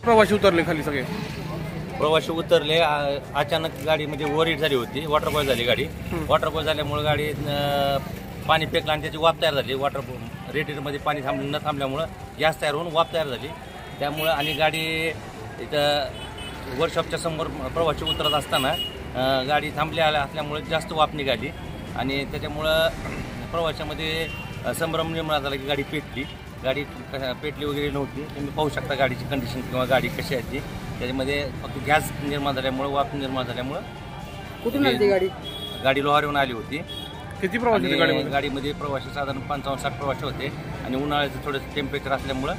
प्रवासी उतरले खाली सगळे? प्रवासी उतरले, अचानक गाडी म्हणजे ओव्हरहीट झाली होती, वॉटरबॉय झाली गाडी. वॉटरबॉय झाल्यामुळे गाडी पाणी फेकलं आणि त्याची वाफ तयार झाली. रेडिएटरमध्ये पाणी न थांबल्यामुळं गॅस तयार होऊन वाफ तयार झाली. त्यामुळं आणि गाडी इथं वर्कशॉपच्या समोर प्रवासी उतरत असताना गाडी थांबली असल्यामुळे जास्त वाफ निघाली आणि त्याच्यामुळं प्रवाशामध्ये संभ्रम निर्माण झाला की गाडी पेटली. गाडी पेटली वगैरे नव्हती. तुम्ही पाहू शकता गाडीची कंडिशन किंवा गाडी कशी आहे ती. त्याच्यामध्ये फक्त गॅस निर्माण झाल्यामुळं, वाफ निर्माण झाल्यामुळं. कुठून आली ती गाडी? गाडी लोहारहून आली होती. किती प्रवासी होते गाडीमध्ये? प्रवासी साधारण 55-60 प्रवासी होते आणि उन्हाळ्याचं थोडंसं टेम्परेचर असल्यामुळं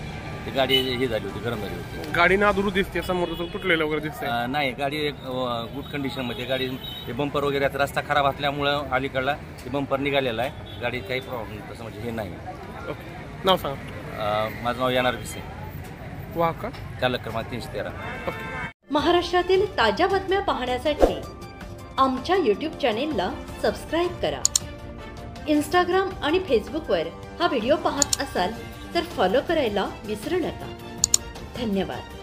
ती गाडी हे झाली होती, गरम झाली होती. गाडी नादुरुस्त दिसते, समोर तुटलेलं वगैरे दिसते? नाही, गाडी गुड कंडिशनमध्ये. गाडी ते बंपर वगैरे आता रस्ता खराब असल्यामुळं अलीकडला ते बंपर निघालेला आहे. गाडी काही प्रॉब्लेम तसं म्हणजे हे नाही. ओके, नाव सांगा. माझं नाव येणार विसे, वाहक चालक क्रमांक 313. महाराष्ट्रातील ताज्या बातम्या पाहण्यासाठी आमच्या यूट्यूब चॅनेलला सबस्क्राईब करा. इंस्टाग्राम आणि फेसबुकवर हा व्हिडिओ पाहत असाल तर फॉलो करायला विसरू नका. धन्यवाद.